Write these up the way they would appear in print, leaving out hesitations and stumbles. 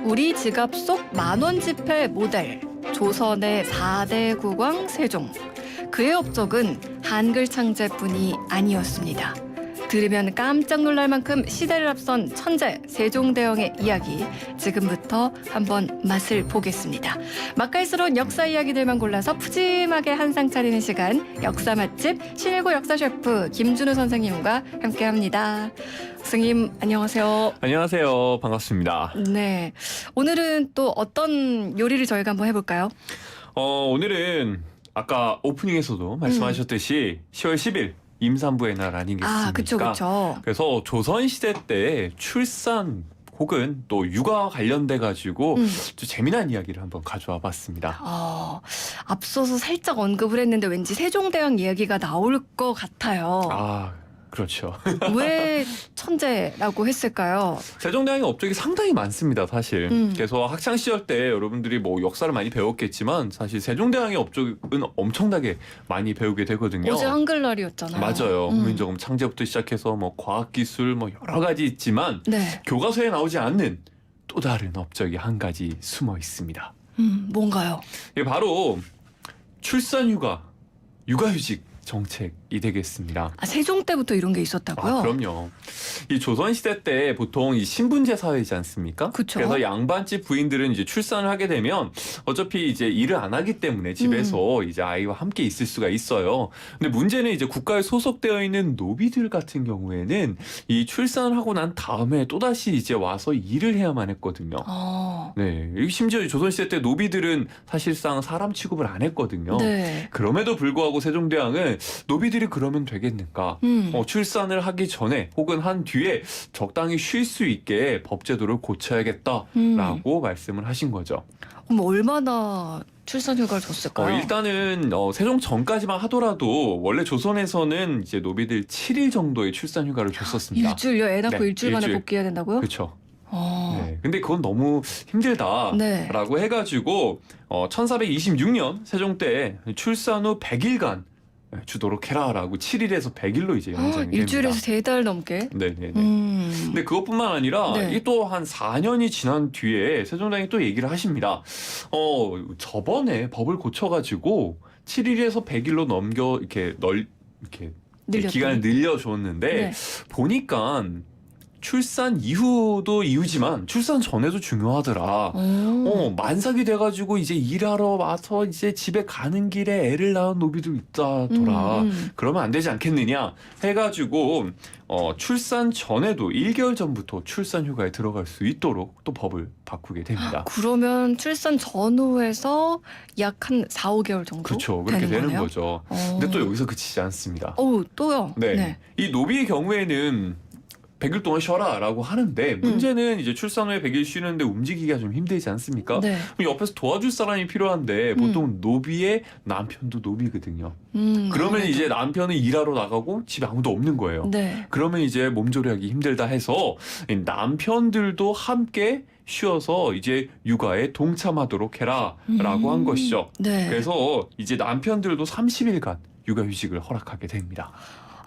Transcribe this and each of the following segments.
우리 지갑 속 만원 지폐 모델, 조선의 4대 국왕 세종. 그의 업적은 한글 창제뿐이 아니었습니다. 들으면 깜짝 놀랄 만큼 시대를 앞선 천재 세종대왕의 이야기, 지금부터 한번 맛을 보겠습니다. 맛깔스러운 역사 이야기들만 골라서 푸짐하게 한상 차리는 시간, 역사 맛집 신일구 역사 셰프 김준우 선생님과 함께합니다. 선생님 안녕하세요. 안녕하세요. 반갑습니다. 네, 오늘은 또 어떤 요리를 저희가 한번 해볼까요? 오늘은 아까 오프닝에서도 말씀하셨듯이 10월 10일 임산부의 날 아니겠습니까? 아, 그쵸. 그래서 조선시대 때 출산 혹은 또 육아 관련돼 가지고 좀 재미난 이야기를 한번 가져와 봤습니다. 앞서서 살짝 언급을 했는데 왠지 세종대왕 이야기가 나올 것 같아요. 아, 그렇죠. 왜 천재라고 했을까요? 세종대왕의 업적이 상당히 많습니다, 사실. 그래서 학창 시절 때 여러분들이 뭐 역사를 많이 배웠겠지만 사실 세종대왕의 업적은 엄청나게 많이 배우게 되거든요. 어제 한글날이었잖아요. 맞아요. 국민정음 창제부터 시작해서 뭐 과학기술 뭐 여러 가지 있지만 네. 교과서에 나오지 않는 또 다른 업적이 한 가지 숨어 있습니다. 뭔가요? 이게 바로 출산휴가, 육아휴직 정책이 되겠습니다. 아, 세종 때부터 이런 게 있었다고요? 아, 그럼요. 이 조선시대 때 보통 이 신분제 사회이지 않습니까? 그쵸. 그래서 양반집 부인들은 이제 출산을 하게 되면 어차피 이제 일을 안 하기 때문에 집에서 이제 아이와 함께 있을 수가 있어요. 근데 문제는 이제 국가에 소속되어 있는 노비들 같은 경우에는 이 출산을 하고 난 다음에 또다시 이제 와서 일을 해야만 했거든요. 네. 심지어 조선시대 때 노비들은 사실상 사람 취급을 안 했거든요. 네. 그럼에도 불구하고 세종대왕은 노비들이 그러면 되겠는가? 출산을 하기 전에 혹은 한 뒤에 적당히 쉴 수 있게 법제도를 고쳐야겠다라고 말씀을 하신 거죠. 그럼 얼마나 출산 휴가를 줬을까요? 일단은 세종 전까지만 하더라도 원래 조선에서는 이제 노비들 7일 정도의 출산 휴가를 줬었습니다. 일주일요? 애 낳고 네, 일주일 만에 일주일. 복귀해야 된다고요? 그렇죠. 네, 근데 그건 너무 힘들다라고 네. 해가지고 1426년 세종 때 출산 후 100일간 주도록 해라라고 7일에서 100일로 이제 연장이 됩니다. 일주일에서 3달 넘게? 네네네. 근데 그것뿐만 아니라 네. 이 또 한 4년이 지난 뒤에 세종대왕이 또 얘기를 하십니다. 저번에 법을 고쳐가지고 7일에서 100일로 넘겨 이렇게 늘렸더니? 기간을 늘려줬는데 네. 보니까 출산 이후도 이유지만 출산 전에도 중요하더라. 만삭이 돼가지고 이제 일하러 와서 이제 집에 가는 길에 애를 낳은 노비도 있다더라. 그러면 안 되지 않겠느냐 해가지고 출산 전에도 1개월 전부터 출산 휴가에 들어갈 수 있도록 또 법을 바꾸게 됩니다. 그러면 출산 전후에서 약 한 4, 5개월 정도 그렇죠. 그렇게 되는 거네요? 거죠. 근데 또 여기서 그치지 않습니다. 또요? 네. 이 노비의 경우에는 100일 동안 쉬어라라고 하는데 문제는 이제 출산 후에 100일 쉬는데 움직이기가 좀 힘들지 않습니까? 네. 그럼 옆에서 도와줄 사람이 필요한데 보통 노비의 남편도 노비거든요. 그러면 이제 남편은 일하러 나가고 집에 아무도 없는 거예요. 네. 그러면 이제 몸조리하기 힘들다 해서 남편들도 함께 쉬어서 이제 육아에 동참하도록 해라라고 한 것이죠. 네. 그래서 이제 남편들도 30일간 육아휴직을 허락하게 됩니다.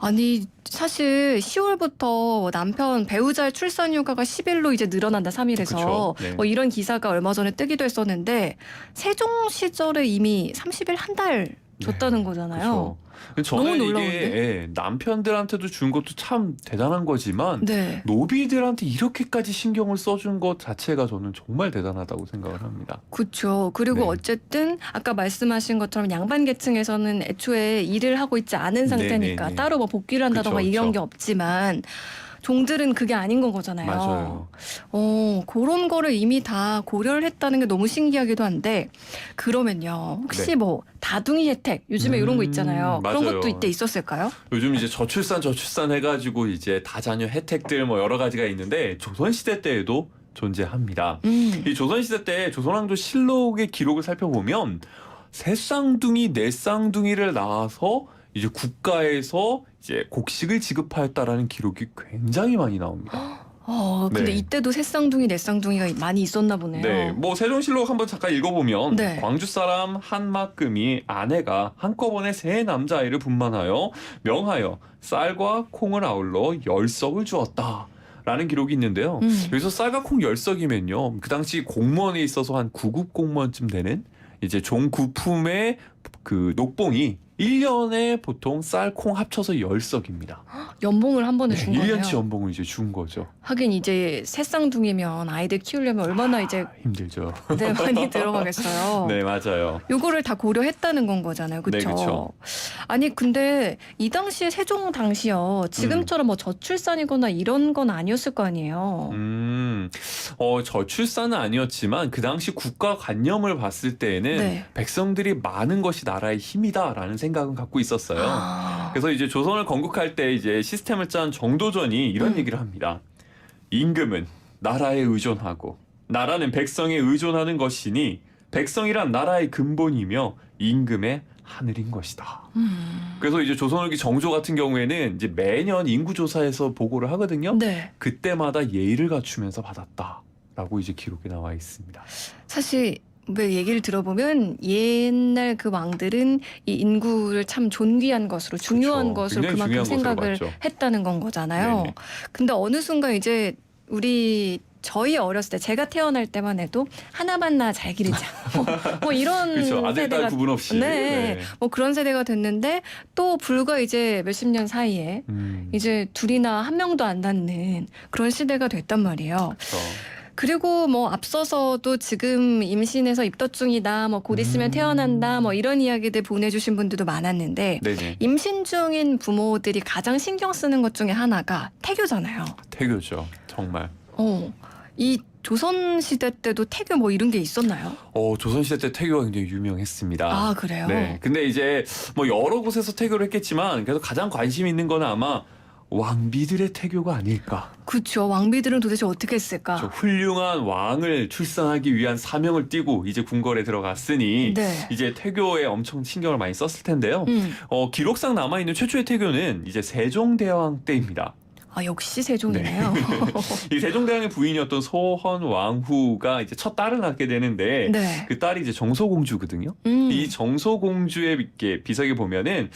아니 사실 10월부터 남편 배우자의 출산 휴가가 10일로 이제 늘어난다 3일에서 그쵸, 네. 이런 기사가 얼마 전에 뜨기도 했었는데 세종 시절에 이미 30일 한 달 줬다는 거잖아요. 그쵸. 너무 저는 놀라운데? 남편들한테도 준 것도 참 대단한 거지만 네. 노비들한테 이렇게까지 신경을 써준 것 자체가 저는 정말 대단하다고 생각을 합니다. 그렇죠. 그리고 네. 어쨌든 아까 말씀하신 것처럼 양반 계층에서는 애초에 일을 하고 있지 않은 상태니까 네네네. 따로 뭐 복귀를 한다던가 그쵸, 이런 그쵸. 게 없지만 종들은 그게 아닌 건 거잖아요. 맞아요. 그런 거를 이미 다 고려를 했다는 게 너무 신기하기도 한데 그러면요. 혹시 네. 뭐 다둥이 혜택 요즘에 이런 거 있잖아요. 그런 맞아요. 것도 이때 있었을까요? 요즘 이제 저출산 해가지고 이제 다자녀 혜택들 뭐 여러 가지가 있는데 조선시대 때에도 존재합니다. 이 조선시대 때 조선왕조 실록의 기록을 살펴보면 세 쌍둥이, 네 쌍둥이를 낳아서 이제 국가에서 이제 곡식을 지급하였다라는 기록이 굉장히 많이 나옵니다. 근데 네. 이때도 새쌍둥이, 넷쌍둥이가 많이 있었나 보네요. 네, 뭐 세종실록 한번 잠깐 읽어보면 네. 광주 사람 한막금이 아내가 한꺼번에 세 남자아이를 분만하여 명하여 쌀과 콩을 아울러 10석을 주었다. 라는 기록이 있는데요. 여기서 쌀과 콩 10석이면요. 그 당시 공무원에 있어서 한 9급 공무원쯤 되는 이제 종구품의 그 녹봉이 1년에 보통 쌀, 콩 합쳐서 10석입니다. 연봉을 한 번에 준 거네요. 1년치 연봉을 이제 준 거죠. 하긴 이제 새쌍둥이면 아이들 키우려면 얼마나 이제 힘들죠. 네, 많이 들어가겠어요. 네, 맞아요. 요거를 다 고려했다는 건 거잖아요. 네, 그렇죠? 그쵸. 아니 근데 이 당시에 세종 당시요. 지금처럼 뭐 저출산이거나 이런 건 아니었을 거 아니에요. 저출산은 아니었지만 그 당시 국가 관념을 봤을 때에는 네. 백성들이 많은 것이 나라의 힘이다라는 생각은 갖고 있었어요. 그래서 이제 조선을 건국할 때 이제 시스템을 짠 정도전이 이런 얘기를 합니다. 임금은 나라에 의존하고 나라는 백성에 의존하는 것이니 백성이란 나라의 근본이며 임금의 하늘인 것이다. 그래서 이제 조선왕기 정조 같은 경우에는 이제 매년 인구조사에서 보고를 하거든요. 네. 그때마다 예의를 갖추면서 받았다라고 이제 기록에 나와 있습니다. 사실 왜 얘기를 들어보면 옛날 그 왕들은 이 인구를 참 존귀한 것으로 중요한 그쵸. 것으로 굉장히 그만큼 중요한 것으로 생각을 봤죠. 했다는 건 거잖아요. 네네. 근데 어느 순간 이제 저희 어렸을 때 제가 태어날 때만 해도 하나만 낳아 잘 기르자 뭐 이런 그렇죠. 아들 딸 세대가 구분 없이. 네. 뭐 그런 세대가 됐는데 또 불과 이제 몇십 년 사이에 이제 둘이나 한 명도 안 낳는 그런 시대가 됐단 말이에요. 그렇죠. 그리고 뭐 앞서서도 지금 임신해서 입덧 중이다, 뭐 곧 있으면 태어난다, 뭐 이런 이야기들 보내주신 분들도 많았는데 네네. 임신 중인 부모들이 가장 신경 쓰는 것 중에 하나가 태교잖아요. 태교죠. 정말. 이 조선 시대 때도 태교 뭐 이런 게 있었나요? 조선시대 때 태교가 굉장히 유명했습니다. 아 그래요? 네. 근데 이제 뭐 여러 곳에서 태교를 했겠지만 그래도 가장 관심 있는 건 아마 왕비들의 태교가 아닐까. 그렇죠. 왕비들은 도대체 어떻게 했을까? 저 훌륭한 왕을 출산하기 위한 사명을 띠고 이제 궁궐에 들어갔으니 네. 이제 태교에 엄청 신경을 많이 썼을 텐데요. 기록상 남아있는 최초의 태교는 이제 세종대왕 때입니다. 아 역시 세종이네요. 이 세종대왕의 부인이었던 소헌왕후가 이제 첫 딸을 낳게 되는데 네. 그 딸이 이제 정소공주거든요. 이 정소공주의 이렇게 비석에 보면은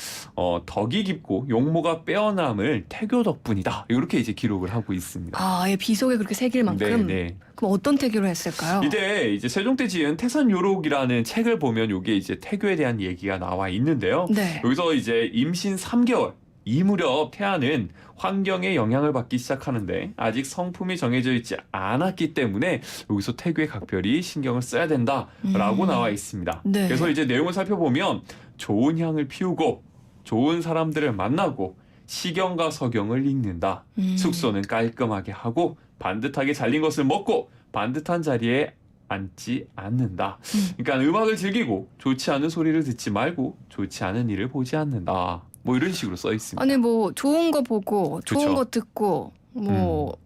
덕이 깊고 용모가 빼어남을 태교 덕분이다. 이렇게 이제 기록을 하고 있습니다. 아, 예, 비속에 그렇게 새길 만큼. 네. 그럼 어떤 태교를 했을까요? 이때 이제 세종 때 지은 태선요록이라는 책을 보면 이게 이제 태교에 대한 얘기가 나와 있는데요. 네. 여기서 이제 임신 3개월 이 무렵 태아는 환경의 영향을 받기 시작하는데 아직 성품이 정해져 있지 않았기 때문에 여기서 태교에 각별히 신경을 써야 된다라고 나와 있습니다. 네. 그래서 이제 내용을 살펴보면 좋은 향을 피우고 좋은 사람들을 만나고 시경과 서경을 읽는다. 숙소는 깔끔하게 하고 반듯하게 잘린 것을 먹고 반듯한 자리에 앉지 않는다. 그러니까 음악을 즐기고 좋지 않은 소리를 듣지 말고 좋지 않은 일을 보지 않는다. 뭐 이런 식으로 써 있습니다. 아니 뭐 좋은 거 보고 좋은 그쵸. 거 듣고 뭐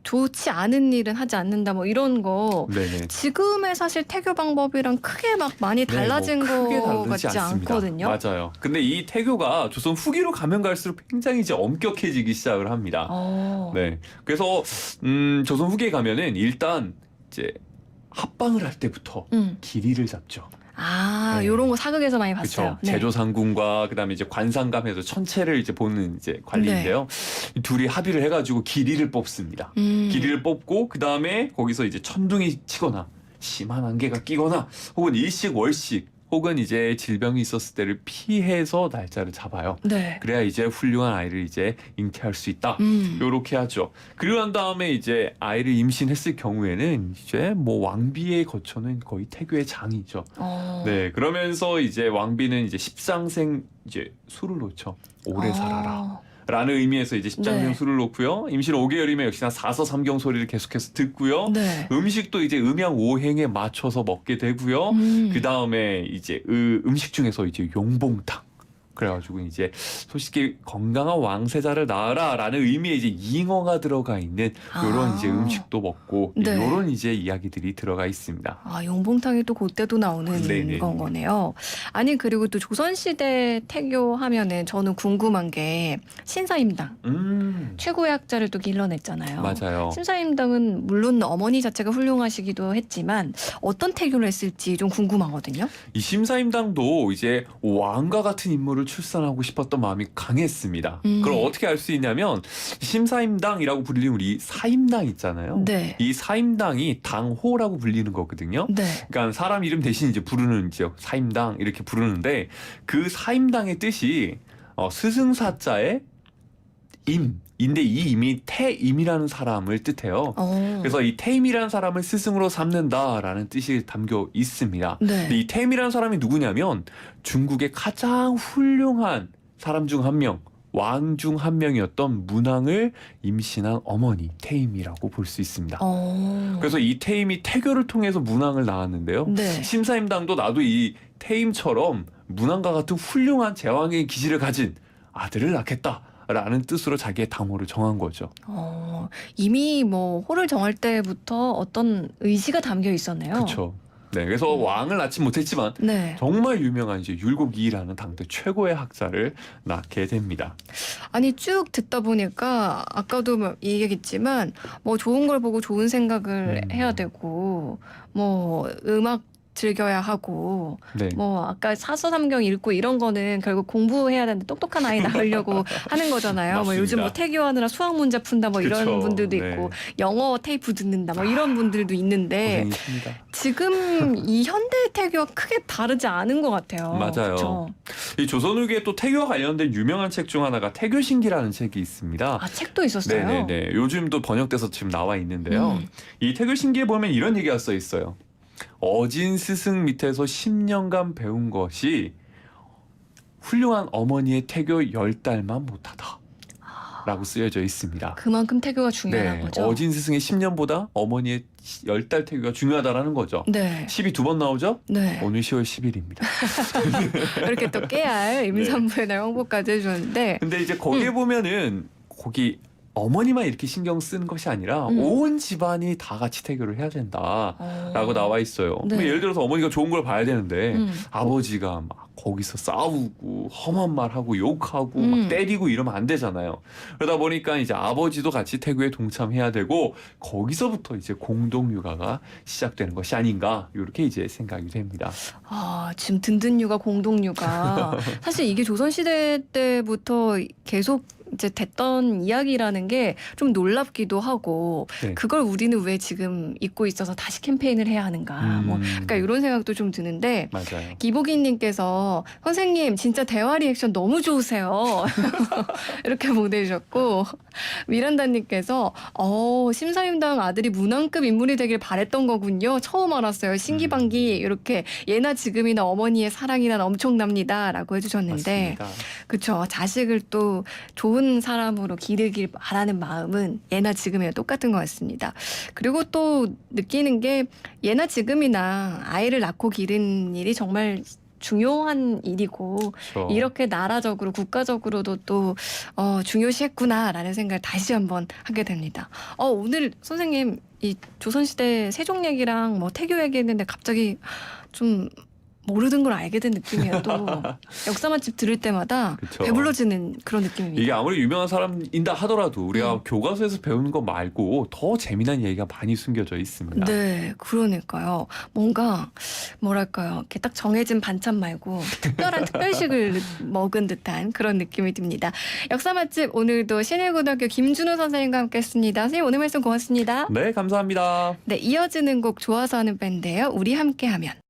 좋지 않은 일은 하지 않는다 뭐 이런 거 네네. 지금의 사실 태교 방법이랑 크게 막 많이 달라진 네, 뭐 크게 거 다르지 같지 않습니다. 않거든요. 맞아요. 근데 이 태교가 조선 후기로 가면 갈수록 굉장히 이제 엄격해지기 시작을 합니다. 네. 그래서 조선 후기에 가면은 일단 이제 합방을 할 때부터 길이를 잡죠. 아, 네. 요런 거 사극에서 많이 그렇죠. 봤어요. 네. 제조상궁과 그다음에 이제 관상감에서 천체를 이제 보는 이제 관리인데요. 이 둘이 합의를 해가지고 길이를 뽑습니다. 길이를 뽑고 그다음에 거기서 이제 천둥이 치거나 심한 안개가 끼거나 혹은 일식 월식 혹은 이제 질병이 있었을 때를 피해서 날짜를 잡아요. 네. 그래야 이제 훌륭한 아이를 이제 잉태할 수 있다. 요렇게 하죠. 그리고 난 다음에 이제 아이를 임신했을 경우에는 이제 뭐 왕비의 거처는 거의 태교의 장이죠. 네, 그러면서 이제 왕비는 이제 십상생 이제 술을 놓죠. 오래 살아라. 라는 의미에서 이제 십장생 네. 술을 놓고요. 임신 5개월이면 역시나 사서삼경 소리를 계속해서 듣고요. 네. 음식도 이제 음양 오행에 맞춰서 먹게 되고요. 그 다음에 이제 음식 중에서 이제 용봉탕, 그래가지고 이제 솔직히 건강한 왕세자를 낳아라라는 의미의 이제 잉어가 들어가 있는 이런 이제 음식도 먹고 네. 이런 이제 이야기들이 들어가 있습니다. 용봉탕이 또 그때도 나오는 네네. 건 거네요. 아니 그리고 또 조선시대 태교하면은 저는 궁금한 게 신사임당 최고의 학자를 또 길러냈잖아요. 맞아요. 신사임당은 물론 어머니 자체가 훌륭하시기도 했지만 어떤 태교를 했을지 좀 궁금하거든요. 이 심사임당도 이제 왕과 같은 인물을 출산하고 싶었던 마음이 강했습니다. 그럼 어떻게 알 수 있냐면 심사임당이라고 불리는 우리 사임당 있잖아요. 네. 이 사임당이 당호라고 불리는 거거든요. 네. 그러니까 사람 이름 대신 이제 부르는 이제 사임당 이렇게 부르는데 그 사임당의 뜻이 스승사자의 임인데 이 임이 태임이라는 사람을 뜻해요. 그래서 이 태임이라는 사람을 스승으로 삼는다라는 뜻이 담겨 있습니다. 네. 근데 이 태임이라는 사람이 누구냐면 중국의 가장 훌륭한 사람 중 한 명, 왕 중 한 명이었던 문왕을 임신한 어머니 태임이라고 볼 수 있습니다. 그래서 이 태임이 태교를 통해서 문왕을 낳았는데요. 네. 심사임당도 나도 이 태임처럼 문왕과 같은 훌륭한 제왕의 기질을 가진 아들을 낳겠다라는 뜻으로 자기의 당호를 정한 거죠. 이미 뭐 호를 정할 때부터 어떤 의지가 담겨 있었네요. 그렇죠. 네, 그래서 왕을 낳지 못했지만 네. 정말 유명한 이제 율곡이라는 당대 최고의 학자를 낳게 됩니다. 아니 쭉 듣다 보니까 아까도 뭐 얘기했지만 뭐 좋은 걸 보고 좋은 생각을 해야 되고 뭐 음악 즐겨야 하고 네. 뭐 아까 사서삼경 읽고 이런 거는 결국 공부해야 되는데 똑똑한 아이 낳으려고 하는 거잖아요. 뭐 요즘 뭐 태교하느라 수학 문제 푼다 뭐 이런 그쵸. 분들도 네. 있고 영어 테이프 듣는다 뭐 이런 분들도 있는데 고생이십니다. 지금 이 현대 태교와 크게 다르지 않은 것 같아요. 맞아요. 그쵸? 이 조선후기에 또 태교와 관련된 유명한 책 중 하나가 태교신기라는 책이 있습니다. 책도 있었어요. 네네네. 요즘도 번역돼서 지금 나와 있는데요. 이 태교신기에 보면 이런 얘기가 써 있어요. 어진 스승 밑에서 10년간 배운 것이 훌륭한 어머니의 태교 10달만 못하다 라고 쓰여져 있습니다. 그만큼 태교가 중요한 거죠. 어진 스승의 10년보다 어머니의 10달 태교가 중요하다라는 거죠. 네. 10이 두 번 나오죠? 네. 오늘 10월 10일입니다. 이렇게 또 깨알 임산부의 날 홍보까지 해주는데 근데 이제 거기에 보면은 거기 어머니만 이렇게 신경 쓴 것이 아니라 온 집안이 다 같이 태교를 해야 된다라고 나와 있어요. 네. 예를 들어서 어머니가 좋은 걸 봐야 되는데 아버지가 막 거기서 싸우고 험한 말하고 욕하고 막 때리고 이러면 안 되잖아요. 그러다 보니까 이제 아버지도 같이 태교에 동참해야 되고 거기서부터 이제 공동 육아가 시작되는 것이 아닌가 이렇게 이제 생각이 됩니다. 지금 든든 육아 공동 육아 사실 이게 조선시대 때부터 계속 이제 됐던 이야기라는 게 좀 놀랍기도 하고 네. 그걸 우리는 왜 지금 잊고 있어서 다시 캠페인을 해야 하는가 뭐 그러니까 이런 생각도 좀 드는데 맞아요. 기복이님께서 선생님 진짜 대화 리액션 너무 좋으세요 이렇게 보내주셨고 미란다님께서 심사임당 아들이 문왕급 인물이 되길 바랬던 거군요. 처음 알았어요. 신기반기 이렇게 예나 지금이나 어머니의 사랑이란 엄청납니다라고 해주셨는데 맞습니다. 그렇죠. 자식을 또 좋은 사람으로 기르길 바라는 마음은 예나 지금이나 똑같은 것 같습니다. 그리고 또 느끼는 게 예나 지금이나 아이를 낳고 기르는 일이 정말 중요한 일이고 그렇죠. 이렇게 나라적으로 국가적으로도 또 중요시했구나라는 생각을 다시 한번 하게 됩니다. 오늘 선생님 이 조선시대 세종 얘기랑 뭐 태교 얘기했는데 갑자기 좀 모르는 걸 알게 된 느낌이에요. 또 역사 맛집 들을 때마다 그쵸. 배불러지는 그런 느낌입니다. 이게 아무리 유명한 사람인다 하더라도 우리가 교과서에서 배우는 것 말고 더 재미난 얘기가 많이 숨겨져 있습니다. 네, 그러니까요. 뭔가 뭐랄까요, 이렇게 딱 정해진 반찬 말고 특별한 특별식을 먹은 듯한 그런 느낌이 듭니다. 역사 맛집 오늘도 신일고등학교 김준호 선생님과 함께했습니다. 선생님 오늘 말씀 고맙습니다. 네, 감사합니다. 네, 이어지는 곡 좋아서 하는 밴드예요. 우리 함께하면.